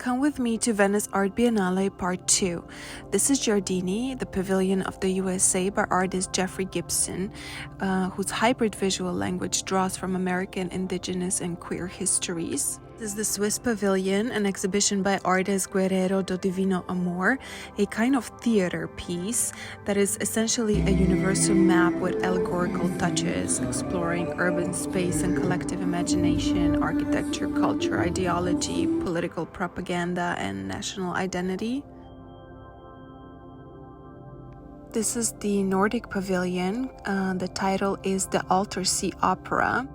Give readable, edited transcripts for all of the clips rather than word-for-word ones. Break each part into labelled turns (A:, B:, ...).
A: Come with me to Venice Art Biennale Part 2. This is Giardini, the Pavilion of the USA by artist Jeffrey Gibson, whose hybrid visual language draws from American, indigenous, and queer histories. This is the Swiss Pavilion, an exhibition by artist Guerrero do Divino Amor, a kind of theater piece that is essentially a universal map with allegorical touches, exploring urban space and collective imagination, architecture, culture, ideology, political propaganda, and national identity. This is the Nordic Pavilion. The title is The Altar Sea Opera.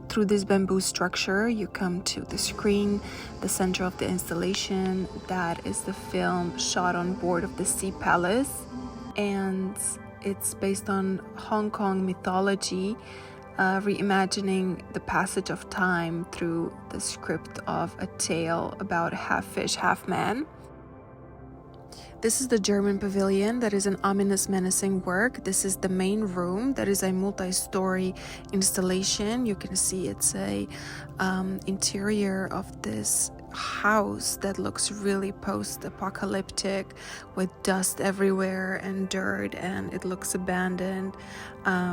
A: Through this bamboo structure, you come to the screen, the center of the installation. That is the film shot on board of the Sea Palace, and it's based on Hong Kong mythology, reimagining the passage of time through the script of a tale about half fish, half man. This is the German Pavilion. That is an ominous, menacing work. This is the main room. That is a multi-story installation. You can see it's a interior of this house that looks really post-apocalyptic, with dust everywhere and dirt, and it looks abandoned,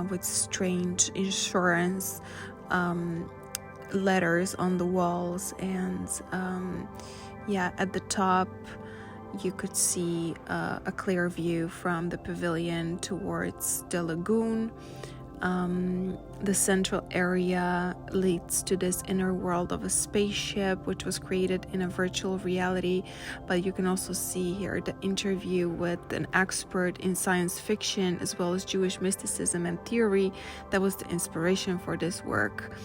A: with strange insurance letters on the walls, and at the top you could see a clear view from the pavilion towards the lagoon. The central area leads to this inner world of a spaceship, which was created in a virtual reality, but you can also see here the interview with an expert in science fiction as well as Jewish mysticism and theory that was the inspiration for this work.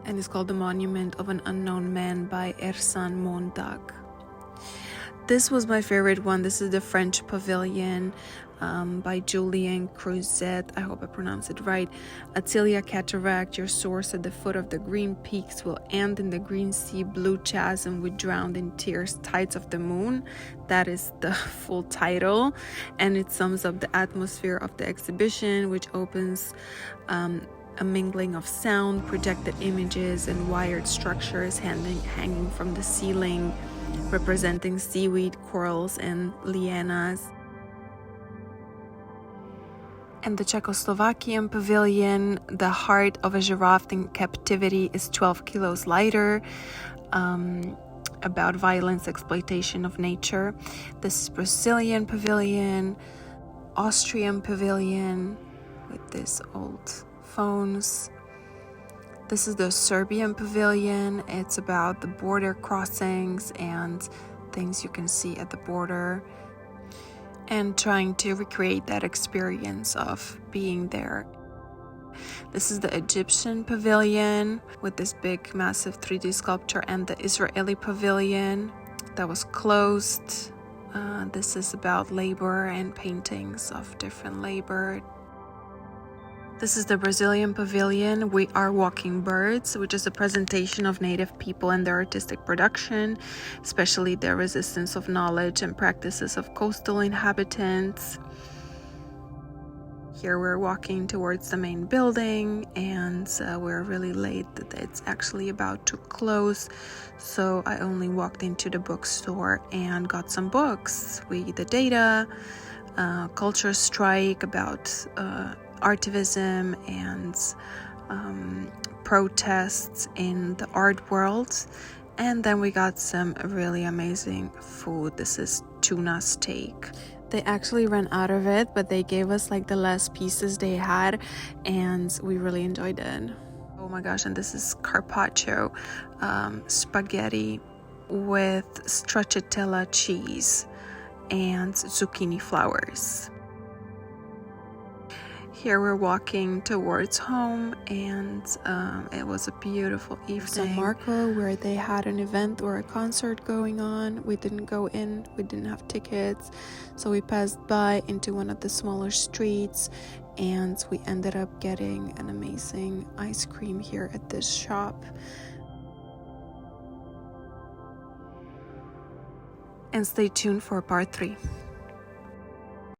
A: And it's called The Monument of an Unknown Man by Ersan Montag. This was my favorite one. This is the French Pavilion by Julien Cruzet. I hope I pronounced it right. Atilia Cataract, your source at the foot of the green peaks will end in the green sea blue chasm with drowned in tears tides of the moon. That is the full title, and it sums up the atmosphere of the exhibition, which opens a mingling of sound, projected images, and wired structures hanging from the ceiling, representing seaweed, corals, and lianas. And the Czechoslovakian Pavilion, the heart of a giraffe in captivity is 12 kilos lighter, about violence, exploitation of nature. This is Brazilian Pavilion, Austrian Pavilion with these old phones. This is the Serbian Pavilion. It's about the border crossings and things you can see at the border, and trying to recreate that experience of being there. This is the Egyptian Pavilion with this big, massive 3D sculpture, and the Israeli Pavilion that was closed. This is about labor and paintings of different labor. This is the Brazilian Pavilion, We Are Walking Birds, which is a presentation of Native people and their artistic production, especially their resistance of knowledge and practices of coastal inhabitants. Here we're walking towards the main building, and we're really late that it's actually about to close, so I only walked into the bookstore and got some books. The Data, Culture Strike, about artivism and protests in the art world, and then we got some really amazing food. This is tuna steak. They actually ran out of it, but they gave us like the last pieces they had, and we really enjoyed it. Oh my gosh, and this is carpaccio, spaghetti with stracciatella cheese and zucchini flowers. Here we're walking towards home, and it was a beautiful evening. San Marco, where they had an event or a concert going on. We didn't go in, we didn't have tickets, so we passed by into one of the smaller streets, and we ended up getting an amazing ice cream here at this shop. And stay tuned for part 3.